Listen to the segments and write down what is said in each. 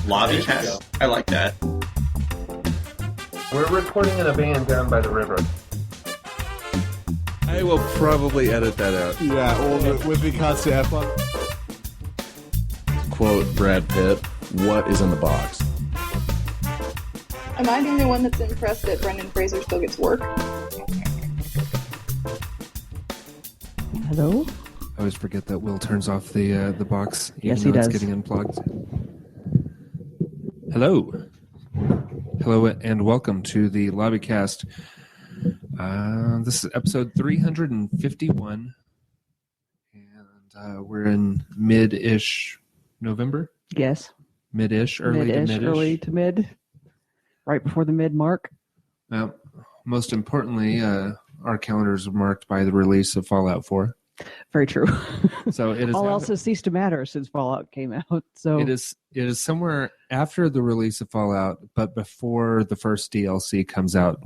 Lobbycast? I like that. We're recording in a van down by the river. I will probably edit that out. Yeah, well, with the constant F-bomb. Quote Brad Pitt, what is in the box? Am I the only one that's impressed that Brendan Fraser still gets work? Hello? I always forget that Will turns off the box. Yes, he does. It's getting unplugged. Hello. Hello and welcome to the Lobbycast. This is episode 351. And we're in mid-ish November? Yes. Mid-ish, Early to mid. Right before the mid mark. Well, most importantly, our calendars are marked by the release of Fallout 4. Very true. So it is all else has ceased to matter since Fallout came out. So it is somewhere after the release of Fallout, but before the first DLC comes out,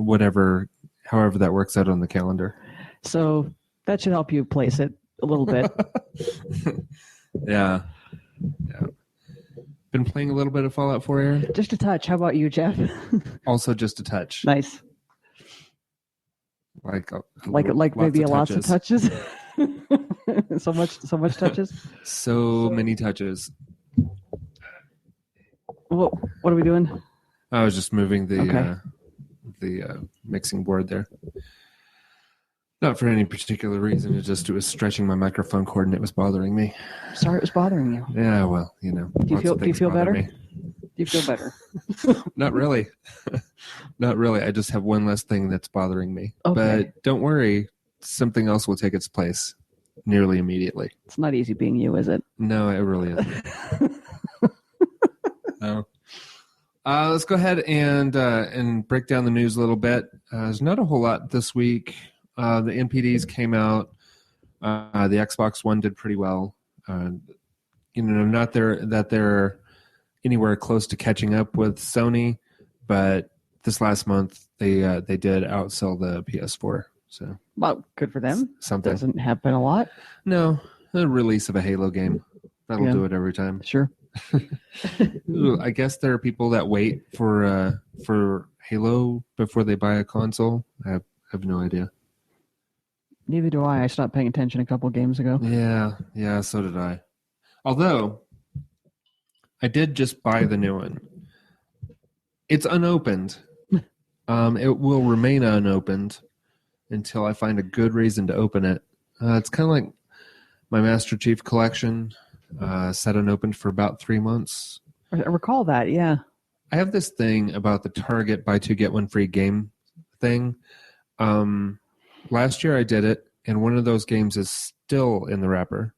however that works out on the calendar. So that should help you place it a little bit. Yeah. Been playing a little bit of Fallout 4, Aaron? Just a touch. How about you, Jeff? Also just a touch. Nice. Like maybe lots of touches. so much touches. So many touches. What are we doing? I was just moving the mixing board there. Not for any particular reason. It was stretching my microphone cord and it was bothering me. Sorry, it was bothering you. Yeah, well, you know. Do you feel better? Do you feel better? Not really. Not really. I just have one less thing that's bothering me. Okay. But don't worry. Something else will take its place nearly immediately. It's not easy being you, is it? No, it really isn't. No. Let's go ahead and break down the news a little bit. There's not a whole lot this week. The NPDs came out. The Xbox One did pretty well. Not that they're anywhere close to catching up with Sony, but this last month they did outsell the PS4. So, well, good for them. Something doesn't happen a lot. No, the release of a Halo game that'll do it every time. Sure. I guess there are people that wait for Halo before they buy a console. I have no idea. Neither do I. I stopped paying attention a couple games ago. Yeah, so did I. Although, I did just buy the new one. It's unopened. It will remain unopened until I find a good reason to open it. It's kind of like my Master Chief collection, sat unopened for about 3 months. I recall that, yeah. I have this thing about the Target buy two, get one free game thing. Last year I did it, and one of those games is still in the wrapper.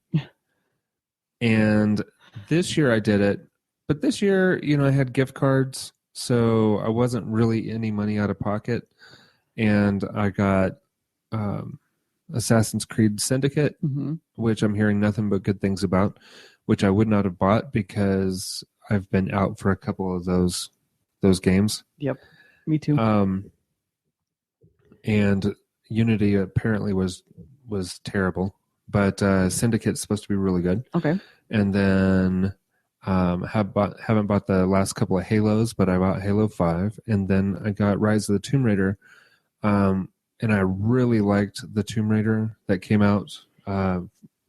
And this year I did it, but this year, I had gift cards, so I wasn't really any money out of pocket. And I got Assassin's Creed Syndicate, which I'm hearing nothing but good things about, which I would not have bought because I've been out for a couple of those games. Yep, me too. And Unity apparently was terrible, but Syndicate's supposed to be really good. Okay. And then haven't bought the last couple of Halos, but I bought Halo 5, and then I got Rise of the Tomb Raider, and I really liked the Tomb Raider that came out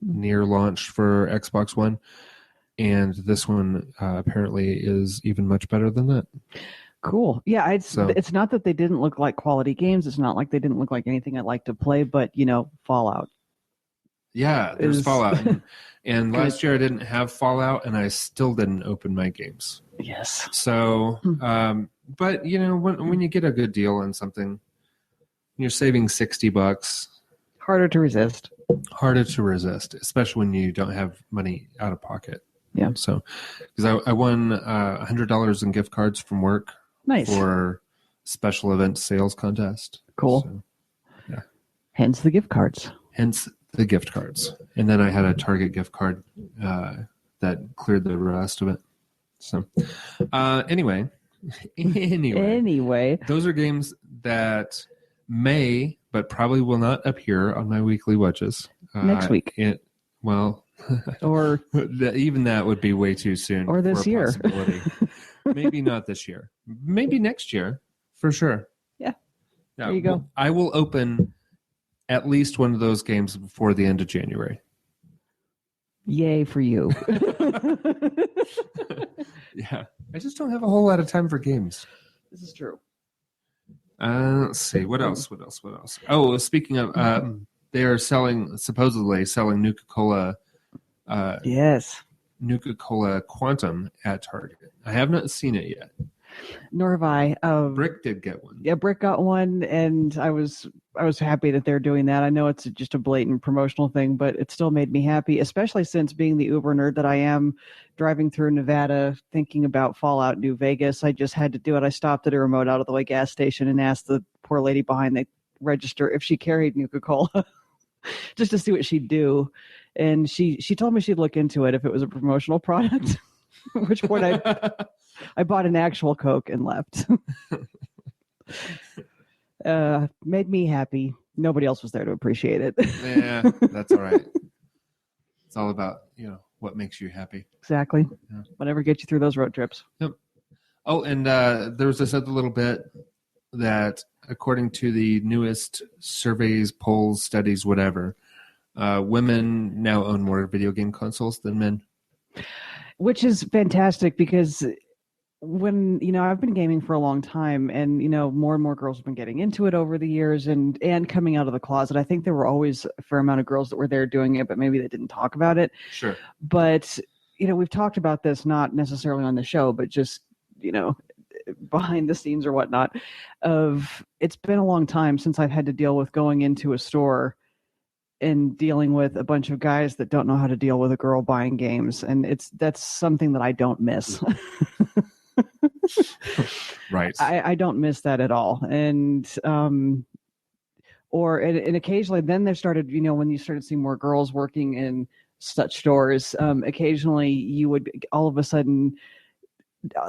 near launch for Xbox One, and this one apparently is even much better than that. Cool. Yeah, it's not that they didn't look like quality games. It's not like they didn't look like anything I'd like to play, but, Fallout. Yeah, there's Fallout. And last year I didn't have Fallout, and I still didn't open my games. Yes. So, but, when you get a good deal on something, you're saving $60. Harder to resist. Harder to resist, especially when you don't have money out of pocket. Yeah. So, because I won $100 in gift cards from work. Nice. For special event sales contest. Cool. So, yeah. Hence the gift cards. And then I had a Target gift card that cleared the rest of it. So, anyway, those are games that may, but probably will not appear on my weekly watches next week. Well, or Even that would be way too soon. Or this for a year. possibility. Maybe not this year. Maybe next year, for sure. Yeah. There you go. I will open at least one of those games before the end of January. yay for you. Yeah. I just don't have a whole lot of time for games. This is true. Let's see. What else? Oh, speaking of, they are supposedly selling Nuka-Cola. Yes. Nuka-Cola Quantum at Target. I have not seen it yet. Nor have I. Brick did get one. Yeah, Brick got one, and I was happy that they're doing that. I know it's just a blatant promotional thing, but it still made me happy, especially since being the Uber nerd that I am, driving through Nevada, thinking about Fallout New Vegas. I just had to do it. I stopped at a remote out of the way gas station and asked the poor lady behind the register if she carried Nuka-Cola, just to see what she'd do. And she told me she'd look into it if it was a promotional product, at which point I bought an actual Coke and left. Made me happy. Nobody else was there to appreciate it. Yeah, that's all right. It's all about, what makes you happy. Exactly. Yeah. Whatever gets you through those road trips. Yep. Oh, and there was this other little bit that, according to the newest surveys, polls, studies, whatever, women now own more video game consoles than men. Which is fantastic because when, I've been gaming for a long time and, more and more girls have been getting into it over the years and coming out of the closet. I think there were always a fair amount of girls that were there doing it, but maybe they didn't talk about it. Sure. But, we've talked about this, not necessarily on the show, but just, behind the scenes or whatnot, it's been a long time since I've had to deal with going into a store and dealing with a bunch of guys that don't know how to deal with a girl buying games. And that's something that I don't miss. Right. I don't miss that at all. And occasionally then there started, when you started seeing more girls working in such stores, occasionally you would all of a sudden,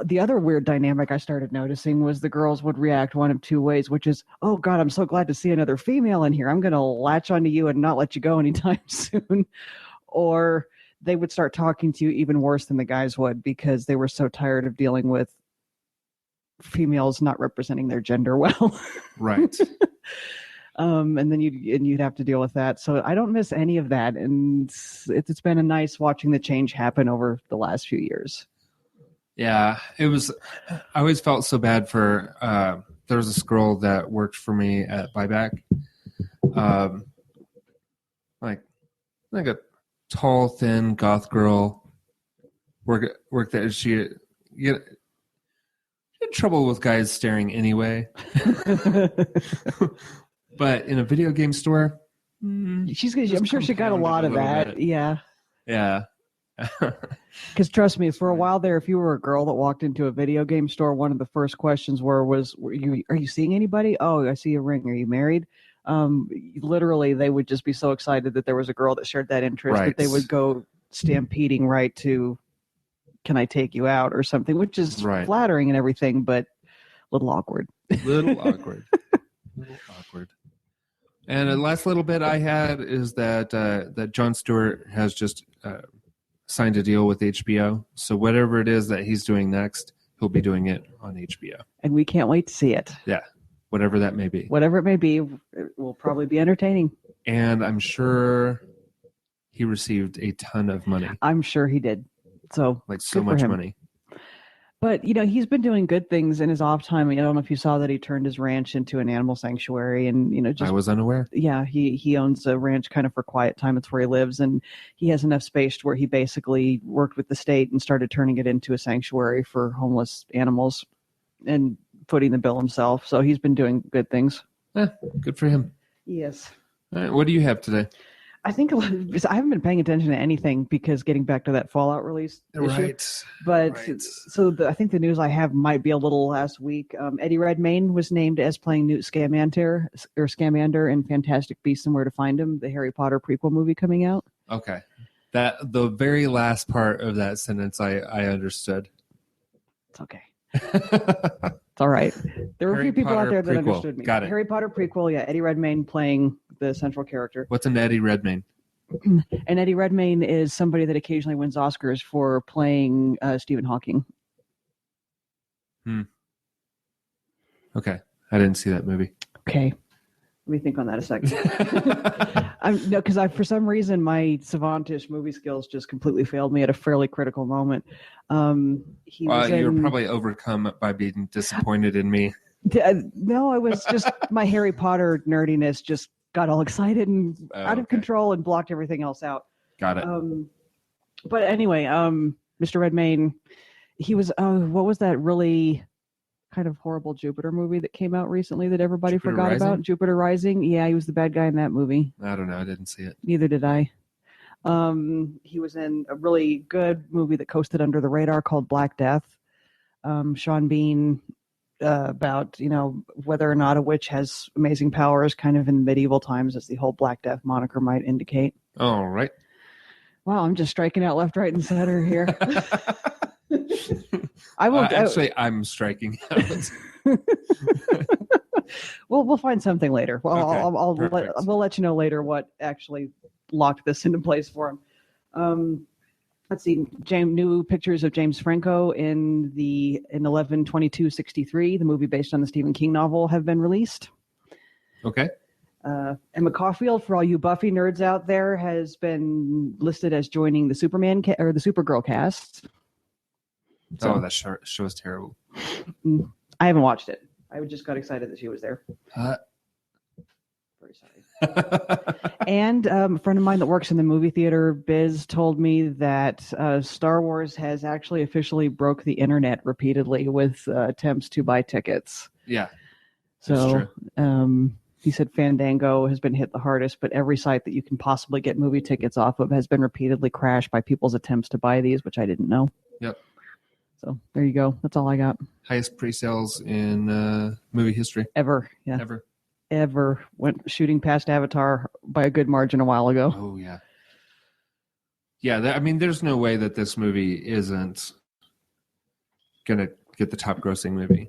the other weird dynamic I started noticing was the girls would react one of two ways, which is, oh God, I'm so glad to see another female in here. I'm going to latch onto you and not let you go anytime soon. Or they would start talking to you even worse than the guys would because they were so tired of dealing with females not representing their gender well. Right. And then you'd have to deal with that. So I don't miss any of that. And it's been a nice watching the change happen over the last few years. Yeah, it was. I always felt so bad for. There was this girl that worked for me at Buyback, like a tall, thin goth girl. Worked there. She had trouble with guys staring anyway. But in a video game store, I'm sure she got a lot of that. Bit. Yeah. Yeah. Because trust me, for a while there, if you were a girl that walked into a video game store, one of the first questions are you seeing anybody? Oh, I see a ring. Are you married? Literally, they would just be so excited that there was a girl that shared that interest that they would go stampeding right to, can I take you out or something, which is flattering and everything, but a little awkward. Little awkward. And the last little bit I had is that Jon Stewart has just signed a deal with HBO. So whatever it is that he's doing next, he'll be doing it on HBO. And we can't wait to see it. Yeah, whatever that may be. Whatever it may be, it will probably be entertaining. And I'm sure he received a ton of money. I'm sure he did. So so much money. But, he's been doing good things in his off time. I don't know if you saw that he turned his ranch into an animal sanctuary. And, I was unaware. Yeah, he owns a ranch kind of for quiet time. It's where he lives. And he has enough space to where he basically worked with the state and started turning it into a sanctuary for homeless animals and footing the bill himself. So he's been doing good things. Good for him. Yes. All right, what do you have today? I think I haven't been paying attention to anything because getting back to that Fallout release issue. But so I think the news I have might be a little last week. Eddie Redmayne was named as playing Newt Scamander in Fantastic Beasts and Where to Find Him, the Harry Potter prequel movie coming out. Okay, the very last part of that sentence I understood. It's okay. It's all right. There were a few people out there that understood me. Got it. Harry Potter prequel, yeah. Eddie Redmayne playing the central character. What's an Eddie Redmayne? And Eddie Redmayne is somebody that occasionally wins Oscars for playing Stephen Hawking. Okay. I didn't see that movie. Okay. Let me think on that a second. No, because for some reason my savantish movie skills just completely failed me at a fairly critical moment. You were probably overcome by being disappointed in me. No, it was just my Harry Potter nerdiness just got all excited and out of control and blocked everything else out. Got it. But anyway, Mr. Redmayne, he was what was that really kind of horrible Jupiter movie that came out recently that everybody forgot about? Jupiter Rising. Yeah, he was the bad guy in that movie. I don't know. I didn't see it. Neither did I. He was in a really good movie that coasted under the radar called Black Death. Sean Bean, about, whether or not a witch has amazing powers kind of in medieval times, as the whole Black Death moniker might indicate. All right. Wow, I'm just striking out left, right, and center here. I'm striking out. We'll find something later. Well, Okay, we'll let you know later what actually locked this into place for him. Let's see, new pictures of James Franco in 11/22/63, the movie based on the Stephen King novel, have been released. Okay. Emma Caulfield, for all you Buffy nerds out there, has been listed as joining the Superman or the Supergirl cast. So, that show is terrible. I haven't watched it. I just got excited that she was there. Very sorry. And a friend of mine that works in the movie theater biz told me that Star Wars has actually officially broke the internet repeatedly with attempts to buy tickets. Yeah. So he said Fandango has been hit the hardest, but every site that you can possibly get movie tickets off of has been repeatedly crashed by people's attempts to buy these, which I didn't know. Yep. So there you go. That's all I got. Highest pre-sales in movie history. Ever. Yeah. Ever. Went shooting past Avatar by a good margin a while ago. Oh, yeah. Yeah, there's no way that this movie isn't going to get the top grossing movie.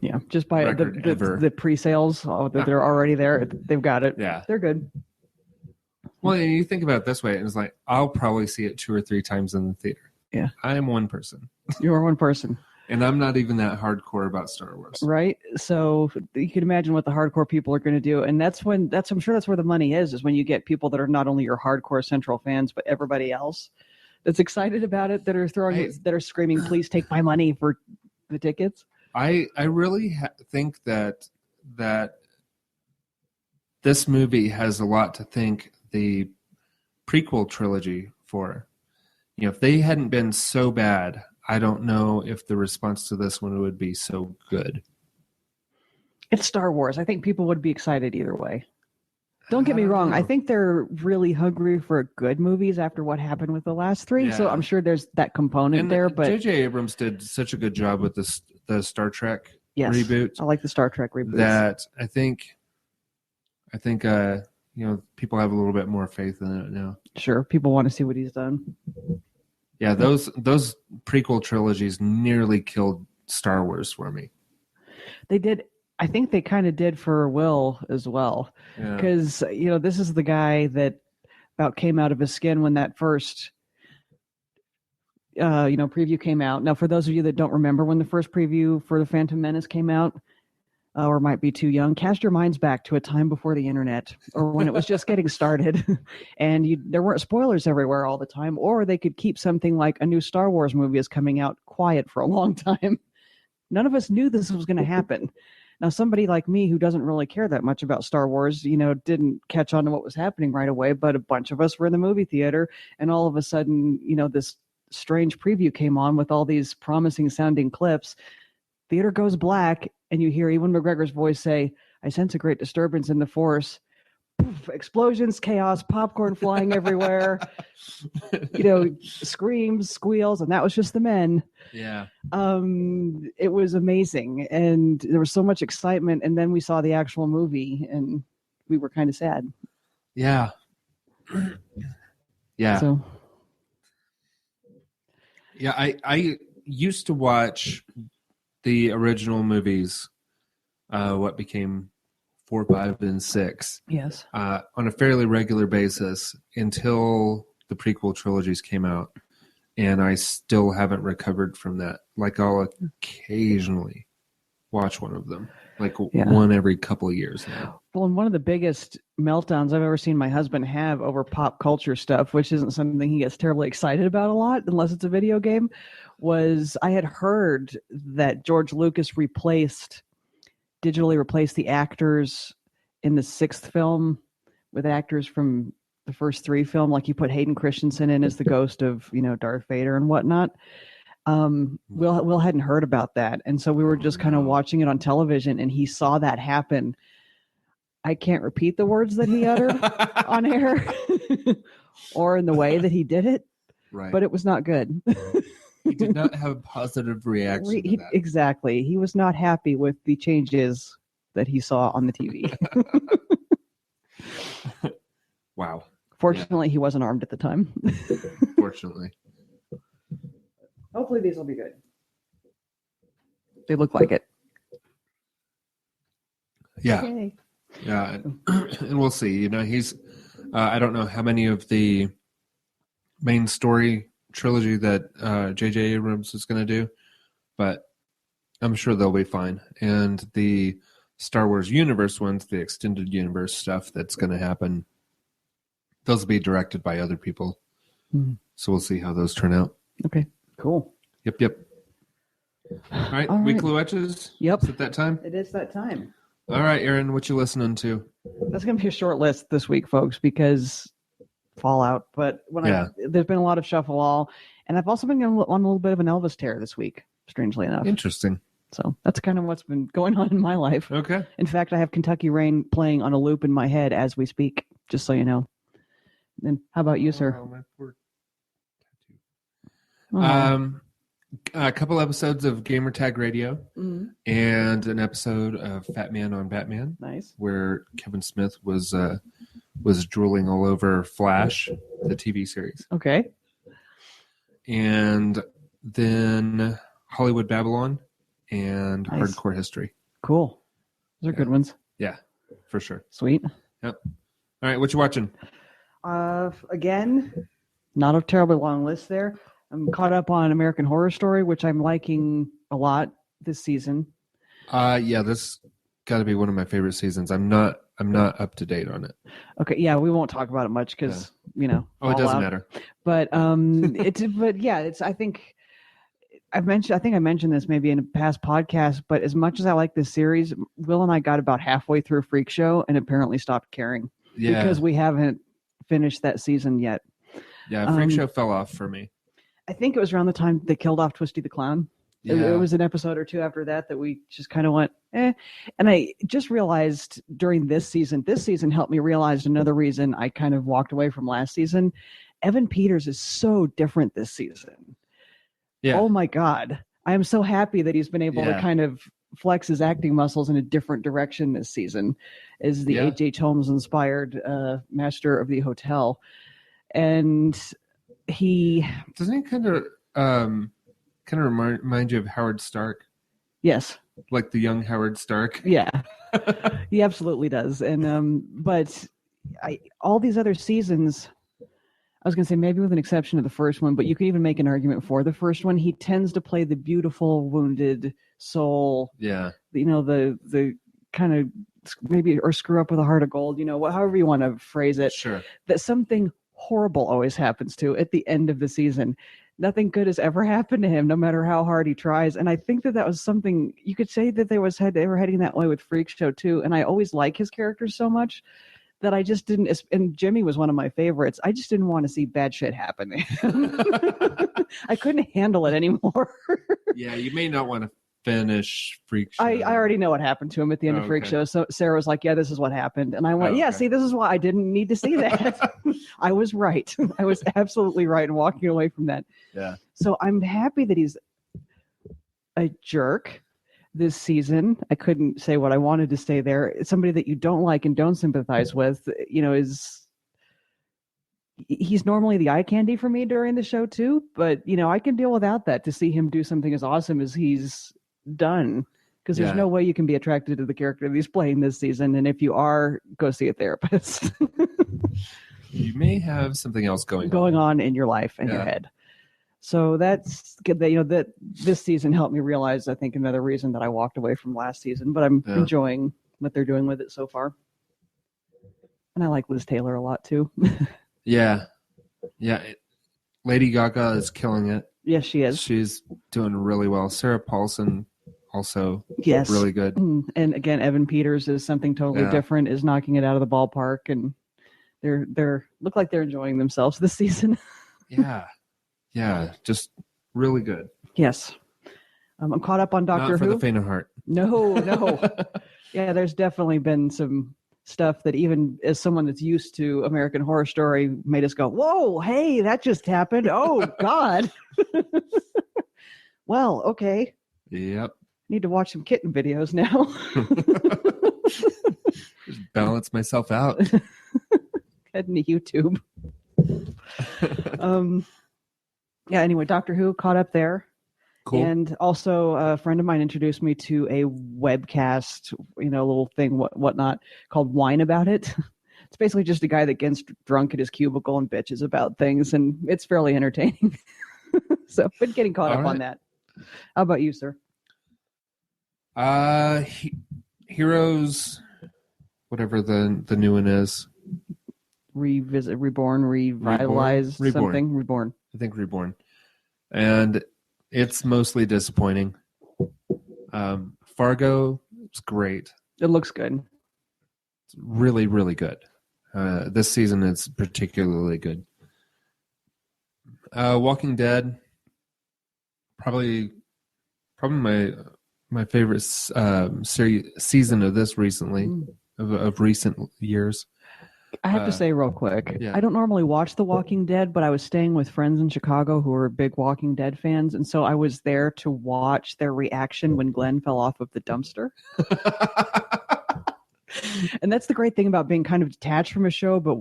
Yeah, just by the pre-sales that they're already there. They've got it. Yeah. They're good. Well, and you think about it this way, and it's like, I'll probably see it 2 or 3 times in the theater. Yeah. I am one person. You're one person. And I'm not even that hardcore about Star Wars. Right? So you can imagine what the hardcore people are going to do. And I'm sure that's where the money is when you get people that are not only your hardcore Central fans, but everybody else that's excited about it, that are screaming, please take my money for the tickets. I really think that this movie has a lot to thank the prequel trilogy for. If they hadn't been so bad, I don't know if the response to this one would be so good. It's Star Wars. I think people would be excited either way. Don't get me wrong. I think they're really hungry for good movies after what happened with the last 3. Yeah. So I'm sure there's that component there. But J.J. Abrams did such a good job with the Star Trek reboot. I like the Star Trek reboot. That I think people have a little bit more faith in it now. Sure, people want to see what he's done. Yeah, those prequel trilogies nearly killed Star Wars for me. They did. I think they kind of did for Will as well. Because, this is the guy that about came out of his skin when that first, preview came out. Now, for those of you that don't remember when the first preview for The Phantom Menace came out, or might be too young, cast your minds back to a time before the internet or when it was just getting started and there weren't spoilers everywhere all the time, or they could keep something like a new Star Wars movie is coming out quiet for a long time. None of us knew this was going to happen. Now, somebody like me who doesn't really care that much about Star Wars, didn't catch on to what was happening right away, but a bunch of us were in the movie theater and all of a sudden, this strange preview came on with all these promising sounding clips. Theater goes black, and you hear Ewan McGregor's voice say, "I sense a great disturbance in the Force." Poof, explosions, chaos, popcorn flying everywhere, screams, squeals, and that was just the men. Yeah. It was amazing, and there was so much excitement, and then we saw the actual movie, and we were kind of sad. Yeah. Yeah. So. Yeah, I used to watch the original movies, what became 4, 5, and 6 Yes. on a fairly regular basis until the prequel trilogies came out. And I still haven't recovered from that. Like, I'll occasionally watch one of them, like one every couple of years now. Well, and one of the biggest meltdowns I've ever seen my husband have over pop culture stuff, which isn't something he gets terribly excited about a lot, unless it's a video game, was I had heard that George Lucas digitally replaced the actors in the 6th film with actors from the first 3 film. Like, he put Hayden Christensen in as the ghost of, Darth Vader and whatnot. Will hadn't heard about that, and so we were just kind of watching it on television, and he saw that happen. I can't repeat the words that he uttered on air or in the way that he did it, Right. But it was not good. He did not have a positive reaction to that. Exactly. He was not happy with the changes that he saw on the TV. Wow. Fortunately, he wasn't armed at the time. Fortunately. Hopefully these will be good. They look like it. Yeah. Yay. Yeah. And we'll see. He's, I don't know how many of the main story trilogy that J.J. Abrams is going to do, but I'm sure they'll be fine. And the Star Wars universe ones, the extended universe stuff that's going to happen, those will be directed by other people. Mm-hmm. So we'll see how those turn out. Okay. Cool. Yep. All right. Weekly Watches. Yep. Is it that time? It is that time. All right, Aaron, what you listening to? That's going to be a short list this week, folks, because Fallout. But there's been a lot of Shuffle All, and I've also been on a little bit of an Elvis tear this week, strangely enough. Interesting. So that's kind of what's been going on in my life. Okay. In fact, I have Kentucky Rain playing on a loop in my head as we speak, just so you know. And how about you, sir? Oh, my poor tattoo. A couple episodes of Gamertag Radio and an episode of Fat Man on Batman. Nice. Where Kevin Smith was drooling all over Flash, the TV series. Okay. And then Hollywood Babylon and Nice. Hardcore History. Cool. Those are good ones. Yeah, for sure. Sweet. Yep. All right, what you watching? Again, not a terribly long list there. I'm caught up on American Horror Story, which I'm liking a lot this season. Yeah, this got to be one of my favorite seasons. I'm not up to date on it. Okay, yeah, we won't talk about it much because Oh, it all doesn't out. matter. But it's. I think I mentioned this maybe in a past podcast. But as much as I like this series, Will and I got about halfway through Freak Show and apparently stopped caring because we haven't finished that season yet. Yeah, Freak Show fell off for me. I think it was around the time they killed off Twisty the Clown. Yeah. It was an episode or two after that we just kind of went, eh. And I just realized during this season helped me realize another reason I kind of walked away from last season. Evan Peters is so different this season. Yeah. Oh my God. I am so happy that he's been able to kind of flex his acting muscles in a different direction this season as the H.H. Holmes inspired master of the hotel. And he kind of remind you of Howard Stark. Yes. Like the young Howard Stark. Yeah. He absolutely does. And but all these other seasons, I was going to say maybe with an exception of the first one, but you could even make an argument for the first one. He tends to play the beautiful wounded soul. Yeah. The kind of maybe or screw up with a heart of gold, however you want to phrase it. Sure. That something horrible always happens to at the end of the season. Nothing good has ever happened to him, no matter how hard he tries. And I think that was something you could say that they were heading that way with Freak Show too. And I always like his characters so much that I just didn't. And Jimmy was one of my favorites. I just didn't want to see bad shit happen to him. I couldn't handle it anymore. Yeah, you may not want to finish Freak Show. I already know what happened to him at the end of Freak Show. So Sarah was like, yeah, this is what happened. And I went, see, this is why I didn't need to see that. I was right. I was absolutely right in walking away from that. Yeah. So I'm happy that he's a jerk this season. I couldn't say what I wanted to say there. It's somebody that you don't like and don't sympathize with, he's normally the eye candy for me during the show too. But, I can deal without that to see him do something as awesome as he's done because there's no way you can be attracted to the character that he's playing this season. And if you are, go see a therapist. You may have something else going on in your life and your head. So that's good that this season helped me realize, I think, another reason that I walked away from last season, but I'm enjoying what they're doing with it so far. And I like Liz Taylor a lot too. Yeah. Lady Gaga is killing it. Yes, she is. She's doing really well. Sarah Paulson also really good. And again, Evan Peters is something totally different, is knocking it out of the ballpark, and they're look like they're enjoying themselves this season. Yeah, just really good. Yes. I'm caught up on Doctor Who. Not for the faint of heart. No. Yeah, there's definitely been some stuff that even as someone that's used to American Horror Story made us go, whoa, hey, that just happened. Oh, God. Well, okay. Yep. Need to watch some kitten videos now. Just balance myself out. Heading to YouTube. Anyway, Doctor Who, caught up there. Cool. And also a friend of mine introduced me to a webcast, little thing, whatnot, called Whine About It. It's basically just a guy that gets drunk at his cubicle and bitches about things, and it's fairly entertaining. So, been getting caught up on that. How about you, sir? Heroes, whatever the new one is. Revisit, Reborn, Revitalize, something. Reborn. I think Reborn. And it's mostly disappointing. Fargo, it's great. It looks good. It's really, really good. This season it's particularly good. Walking Dead, probably my favorite season of this recently, of recent years. I have to say real quick, yeah. I don't normally watch The Walking Dead, but I was staying with friends in Chicago who are big Walking Dead fans, and so I was there to watch their reaction when Glenn fell off of the dumpster. And that's the great thing about being kind of detached from a show, but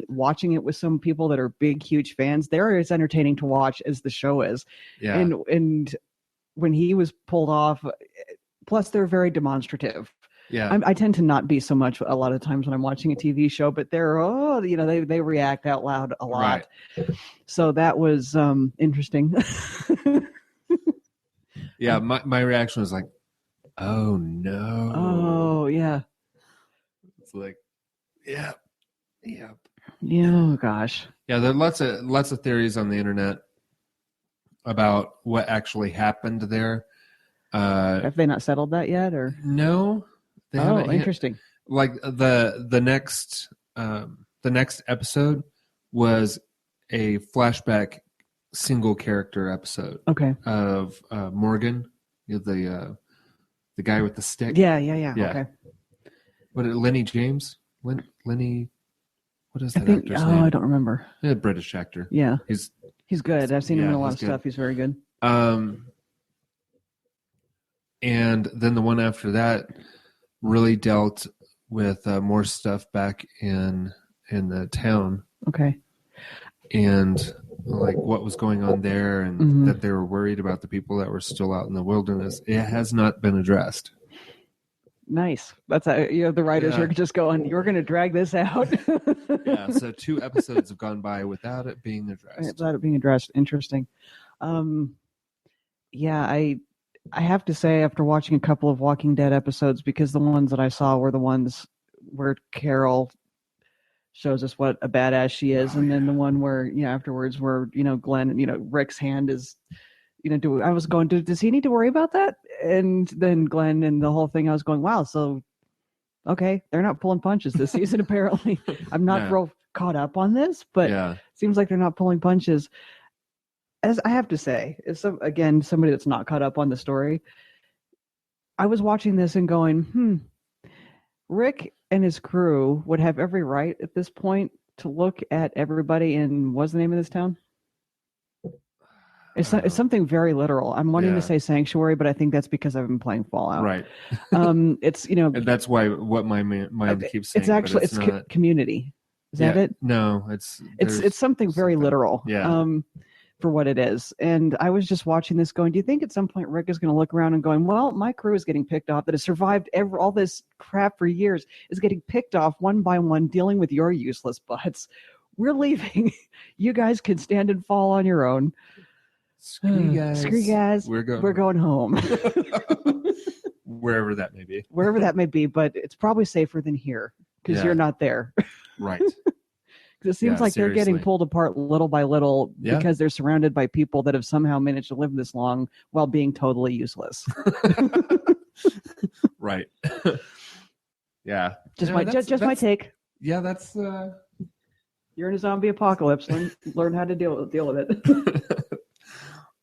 watching it with some people that are big, huge fans. They're as entertaining to watch as the show is. Yeah. And when he was pulled off, plus they're very demonstrative. Yeah, I tend to not be so much a lot of times when I'm watching a TV show, but they react out loud a lot. Right. So that was interesting. Yeah, my reaction was like, "Oh no!" Oh yeah. It's like, yeah. Oh gosh. Yeah, there are lots of theories on the internet about what actually happened there. Have they not settled that yet, or no? Interesting. Like the next episode was a flashback single character episode. Okay. Of Morgan, the guy with the stick. Yeah. Okay. What Lenny James? Lenny. What is that actor's name? I don't remember. A British actor. Yeah. He's good. I've seen him in a lot of stuff. He's very good. And then the one after that really dealt with more stuff back in the town. Okay. And like what was going on there, and that they were worried about the people that were still out in the wilderness. It has not been addressed. Nice. That's how, the writers are just going, you're going to drag this out. Yeah. So 2 episodes have gone by without it being addressed. Interesting. I have to say, after watching a couple of Walking Dead episodes, because the ones that I saw were the ones where Carol shows us what a badass she is, and then the one where afterwards where Glenn, Rick's hand is, I was going, does he need to worry about that? And then Glenn and the whole thing, I was going, wow, so okay, they're not pulling punches this season apparently. I'm not real caught up on this, but it seems like they're not pulling punches. As I have to say, as somebody that's not caught up on the story, I was watching this and going, Rick and his crew would have every right at this point to look at everybody in, what's the name of this town? It's something very literal. I'm wanting to say Sanctuary, but I think that's because I've been playing Fallout. Right. It's, and that's why what my mind keeps saying. It's actually, it's community. Is that it? No, it's something very literal. Yeah. for what it is. And I was just watching this going, do you think at some point Rick is going to look around and going, well, my crew is getting picked off that has survived all this crap for years is getting picked off one by one, dealing with your useless butts. We're leaving. You guys can stand and fall on your own. Screw you guys. Screw you guys. We're going home. Wherever that may be. Wherever that may be, but it's probably safer than here because you're not there. Right. Because it seems like they're getting pulled apart little by little because they're surrounded by people that have somehow managed to live this long while being totally useless. Right. Yeah. Just my take. Yeah, that's You're in a zombie apocalypse. Learn how to deal with it.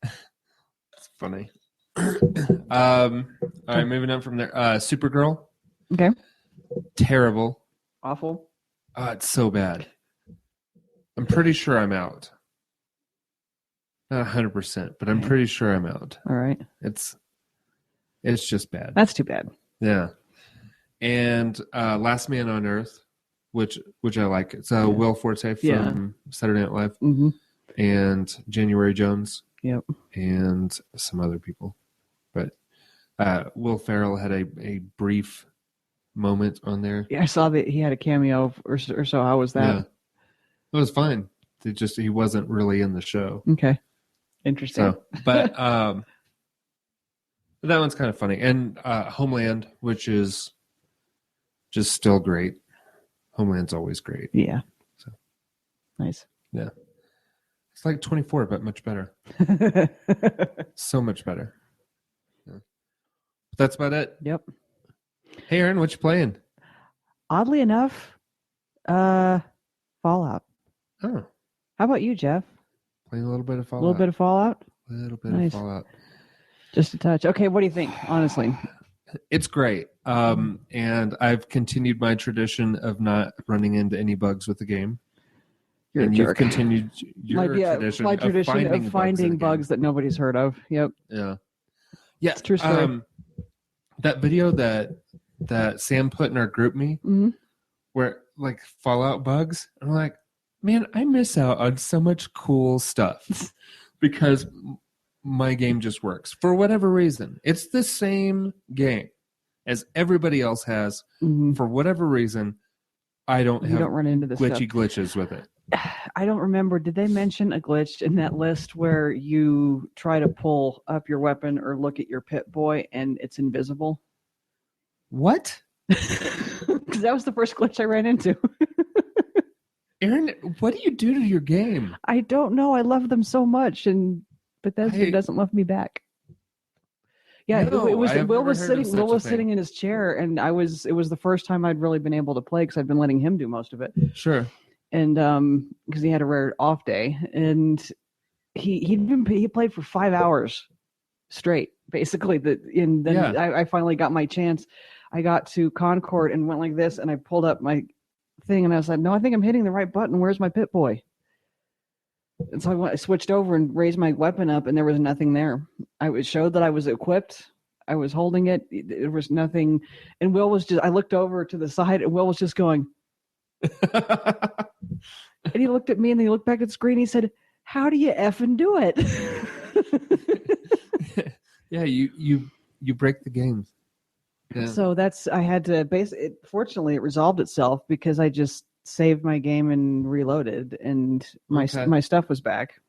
It's funny. All right, moving on from there. Supergirl. Okay. Terrible. Awful. It's so bad. I'm pretty sure I'm out. Not 100%, but I'm pretty sure I'm out. All right. It's just bad. That's too bad. Yeah. And Last Man on Earth, which I like. It's Will Forte from Saturday Night Live, and January Jones, and some other people. But Will Ferrell had a brief moment on there. Yeah, I saw that he had a cameo or so. How was that? Yeah. It was fine. He wasn't really in the show. Okay. Interesting. So, but that one's kind of funny. And Homeland, which is just still great. Homeland's always great. Yeah. So nice. Yeah. It's like 24, but much better. So much better. Yeah. But that's about it. Yep. Hey, Aaron, what you playing? Oddly enough, Fallout. Oh. How about you, Jeff? Playing a little bit of Fallout. A little bit of Fallout? A little bit Nice. of Fallout. Just a touch. Okay, what do you think, honestly? It's great. And I've continued my tradition of not running into any bugs with the game. You're and a you've jerk. continued your tradition, my of tradition of finding bugs that nobody's heard of. Yep. Yeah. Yeah. It's a true story. That video that Sam put in our group me, where like Fallout bugs, I'm like, man, I miss out on so much cool stuff because my game just works for whatever reason. It's the same game as everybody else has. For whatever reason, I don't run into this glitches with it. I don't remember. Did they mention a glitch in that list where you try to pull up your weapon or look at your Pit Boy and it's invisible? What? Because that was the first glitch I ran into. Aaron, what do you do to your game? I don't know. I love them so much, but Bethesda doesn't love me back. Yeah, No, it was. I have Will never was heard sitting. of such Will a was thing. sitting in his chair, and it was the first time I'd really been able to play because I'd been letting him do most of it. Sure. And because he had a rare off day, and he played for 5 hours straight, basically. I finally got my chance. I got to Concord and went like this, and I pulled up my thing, and I was like, "No, I think I'm hitting the right button. Where's my Pit Boy?" And so I switched over and raised my weapon up, and there was nothing there. It showed that I was equipped. I was holding it. There was nothing, and Will was just. I looked over to the side, and Will was just going. And he looked at me and then he looked back at the screen and he said, "How do you effing do it?" Yeah, you break the game. Yeah. So I had to fortunately it resolved itself because I just saved my game and reloaded and my stuff was back.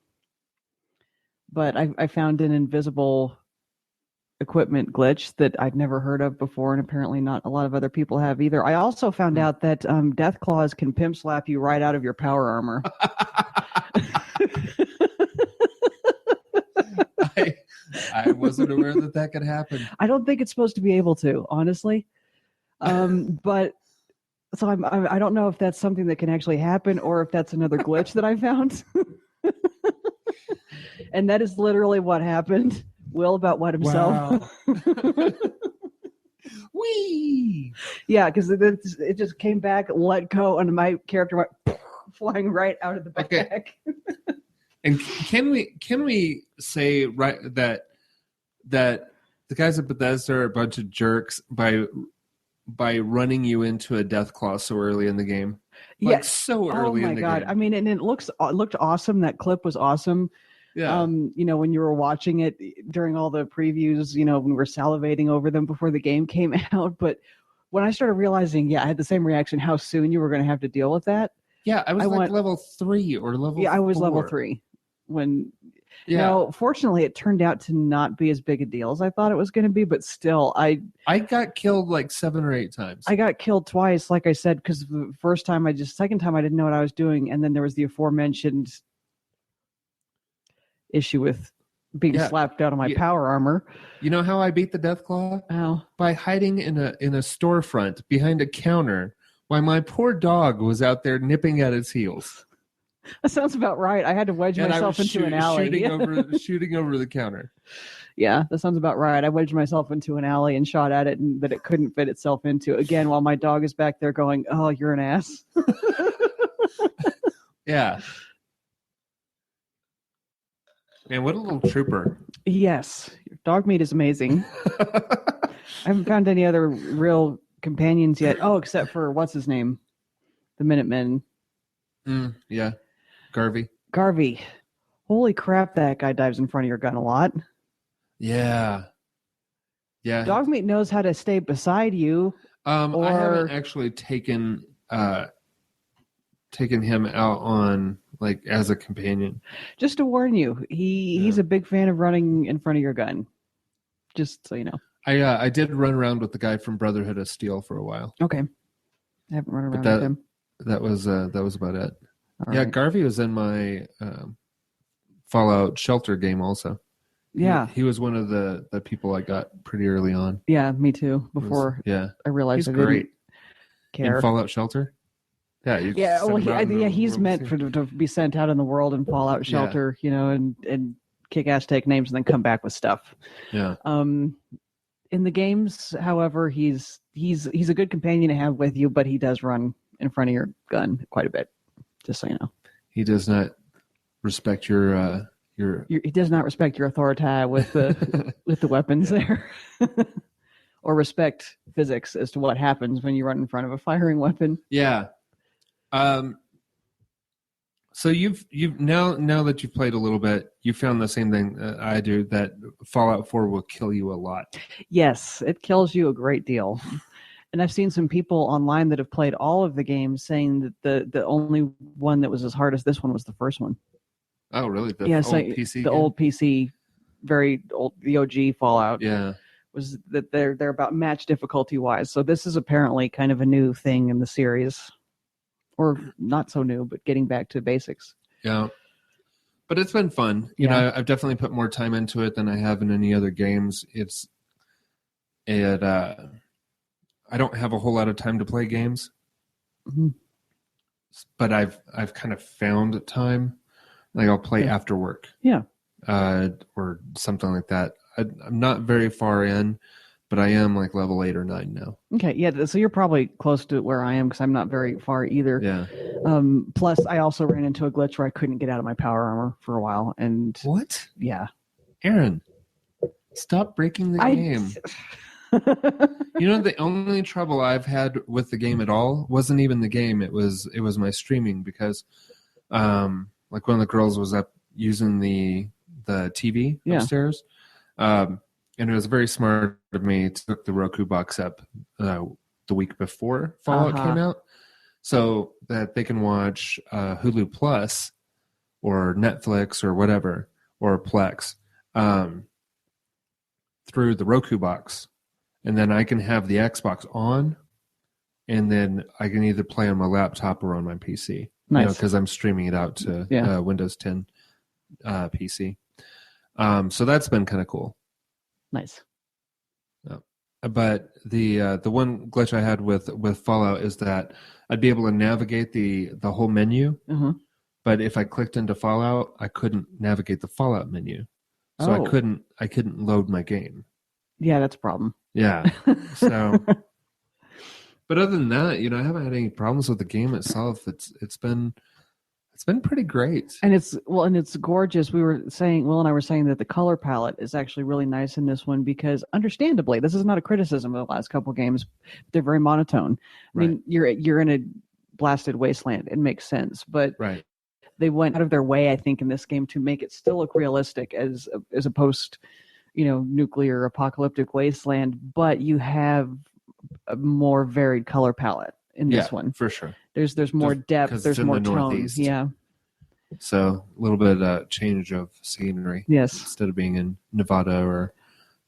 But I found an invisible equipment glitch that I'd never heard of before, and apparently not a lot of other people have either. I also found out that death claws can pimp slap you right out of your power armor. I wasn't aware that could happen. I don't think it's supposed to be able to, honestly. But so I don't know if that's something that can actually happen or if that's another glitch that I found. And that is literally what happened. Will about what himself. Wow. Whee! Yeah, because it just came back, let go, and my character went flying right out of the back. Okay. And can we say right that the guys at Bethesda are a bunch of jerks by running you into a death claw so early in the game? Like, yes. so early in the game. Oh my god! I mean, and it looked awesome. That clip was awesome. Yeah. When you were watching it during all the previews, when we were salivating over them before the game came out. But when I started realizing, I had the same reaction, how soon you were going to have to deal with that. Yeah, I was level 3 or level 4. Yeah, I was level 3 when... Yeah. Now, fortunately, it turned out to not be as big a deal as I thought it was going to be, but still, I got killed like 7 or 8 times. I got killed twice, like I said, because the second time I didn't know what I was doing, and then there was the aforementioned issue with being slapped out of my power armor. You know how I beat the Deathclaw? How? By hiding in a storefront behind a counter while my poor dog was out there nipping at its heels. That sounds about right. I had to wedge myself into an alley. Shooting over the counter. Yeah, that sounds about right. I wedged myself into an alley and shot at it that it couldn't fit itself into. Again, while my dog is back there going, "Oh, you're an ass." Yeah. Man, what a little trooper. Yes. Your dog meat is amazing. I haven't found any other real companions yet. Oh, except for, what's his name? The Minutemen. Yeah. Garvey. Holy crap, that guy dives in front of your gun a lot. Yeah. Dogmeat knows how to stay beside you. I haven't actually taken him out on like as a companion. Just to warn you, he's a big fan of running in front of your gun. Just so you know. I did run around with the guy from Brotherhood of Steel for a while. Okay. I haven't run around with him. That was about it. All yeah, right. Garvey was in my Fallout Shelter game also. Yeah. He was one of the people I got pretty early on. Yeah, me too. Before I realized he's I great. didn't care. In Fallout Shelter? Yeah. He's meant to be sent out in the world in Fallout Shelter, and kick ass, take names, and then come back with stuff. Yeah. In the games, however, he's a good companion to have with you, but he does run in front of your gun quite a bit. Just so you know, he does not respect your he does not respect your authority with the with the weapons there, or respect physics as to what happens when you run in front of a firing weapon. Yeah. So you've now that you've played a little bit, you found the same thing I do, that Fallout 4 will kill you a lot. Yes, it kills you a great deal. And I've seen some people online that have played all of the games saying that the only one that was as hard as this one was the first one. Oh, really? The old PC, very old, the OG Fallout. Yeah. Was that they're about match difficulty wise. So this is apparently kind of a new thing in the series. Or not so new, but getting back to basics. Yeah. But it's been fun. You know, I've definitely put more time into it than I have in any other games. I don't have a whole lot of time to play games, but I've kind of found time. Like I'll play after work, or something like that. I'm not very far in, but I am like level 8 or 9 now. Okay, yeah. So you're probably close to where I am because I'm not very far either. Yeah. Plus, I also ran into a glitch where I couldn't get out of my power armor for a while, and what? Yeah, Aaron, stop breaking the game. You know, the only trouble I've had with the game at all wasn't even the game. It was my streaming because, like one of the girls was up using the TV upstairs, and it was very smart of me to hook the Roku box up the week before Fallout came out, so that they can watch Hulu Plus or Netflix or whatever or Plex through the Roku box. And then I can have the Xbox on, and then I can either play on my laptop or on my PC. Nice. Because I'm streaming it out to Windows 10 PC. So that's been kind of cool. Nice. But the one glitch I had with Fallout is that I'd be able to navigate the whole menu, but if I clicked into Fallout, I couldn't navigate the Fallout menu, so I couldn't load my game. Yeah, that's a problem. Yeah. So, but other than that, I haven't had any problems with the game itself. It's been pretty great. And it's gorgeous. Will and I were saying that the color palette is actually really nice in this one because, understandably, this is not a criticism of the last couple of games. They're very monotone. I mean, you're in a blasted wasteland. It makes sense, but they went out of their way, I think, in this game to make it still look realistic as a post, nuclear apocalyptic wasteland, but you have a more varied color palette in this one. For sure. There's more depth, there's more tone. Northeast. Yeah. So a little bit of change of scenery. Yes. Instead of being in Nevada or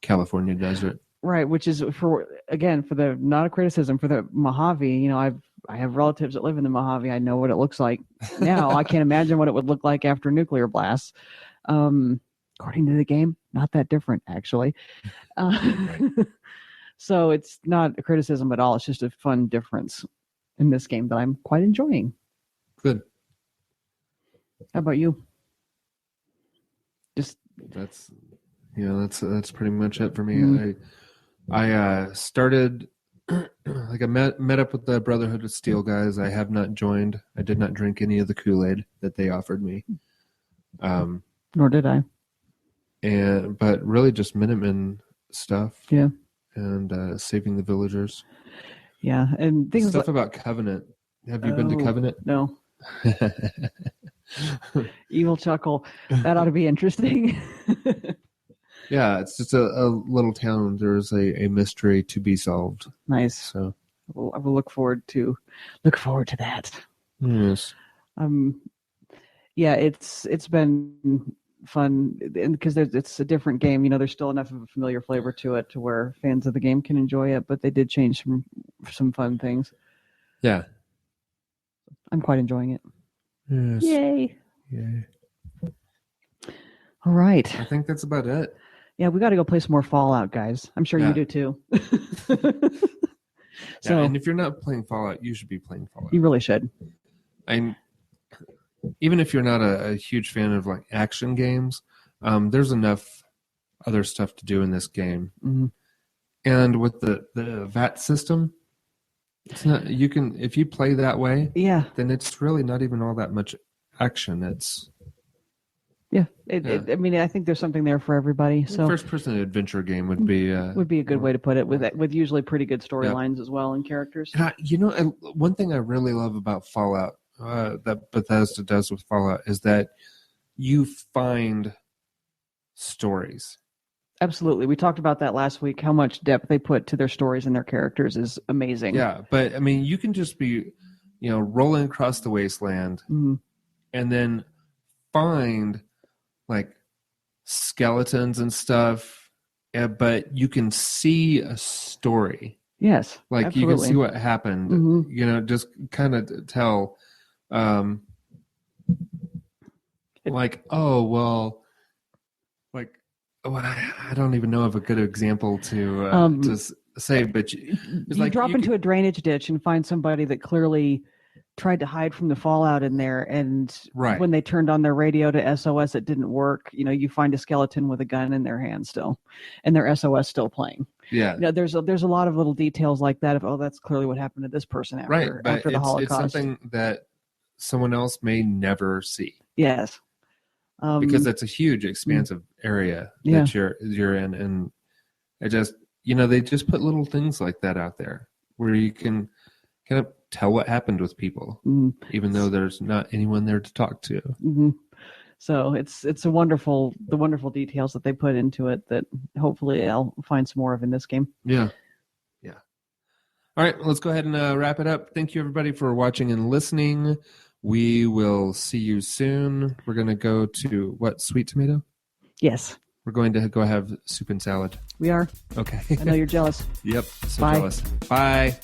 California desert. Right, which is not a criticism for the Mojave. I have relatives that live in the Mojave. I know what it looks like now. I can't imagine what it would look like after nuclear blasts. According to the game, not that different, actually. So it's not a criticism at all. It's just a fun difference in this game that I'm quite enjoying. Good. How about you? That's pretty much it for me. I started like I met up with the Brotherhood of Steel guys. I have not joined. I did not drink any of the Kool-Aid that they offered me. Nor did I. But really just Minutemen stuff. Yeah. And saving the villagers. Yeah, and things stuff about Covenant. Have you been to Covenant? No. Evil chuckle. That ought to be interesting. Yeah, it's just a little town. There's a mystery to be solved. Nice. So I will look forward to that. Yes. Yeah, it's been fun, and because it's a different game. There's still enough of a familiar flavor to it to where fans of the game can enjoy it, but they did change some fun things. Yeah. I'm quite enjoying it. Yes. Yay. Yay. All right. I think that's about it. Yeah, we got to go play some more Fallout, guys. I'm sure you do too. So, and if you're not playing Fallout, you should be playing Fallout. You really should. Even if you're not a huge fan of like action games, there's enough other stuff to do in this game. Mm-hmm. And with the VAT system, it's not. You can if you play that way. Yeah. Then it's really not even all that much action. It's. Yeah, I think there's something there for everybody. So first-person adventure game would be a good way to put it, with usually pretty good storylines as well and characters. And one thing I really love about Fallout that Bethesda does with Fallout is that you find stories. Absolutely, we talked about that last week. How much depth they put to their stories and their characters is amazing. Yeah, but I mean, you can just be, rolling across the wasteland, and then find like skeletons and stuff, but you can see a story. Yes, like absolutely. You can see what happened. Mm-hmm. Just kind of tell. I don't even know of a good example to say, but you drop into a drainage ditch and find somebody that clearly tried to hide from the fallout in there, and when they turned on their radio to SOS, it didn't work. You find a skeleton with a gun in their hand still, and their SOS still playing. Yeah, there's a lot of little details like that. That's clearly what happened to this person after the Holocaust. It's something that someone else may never see. Yes, because it's a huge, expansive area that you're in, and it just they just put little things like that out there where you can kind of tell what happened with people, even though there's not anyone there to talk to. Mm-hmm. So it's the wonderful details that they put into it that hopefully I'll find some more of in this game. Yeah. All right, let's go ahead and wrap it up. Thank you, everybody, for watching and listening. We will see you soon. We're going to go to what? Sweet Tomato? Yes. We're going to go have soup and salad. We are. Okay. I know you're jealous. Yep. So Bye. jealous. Bye.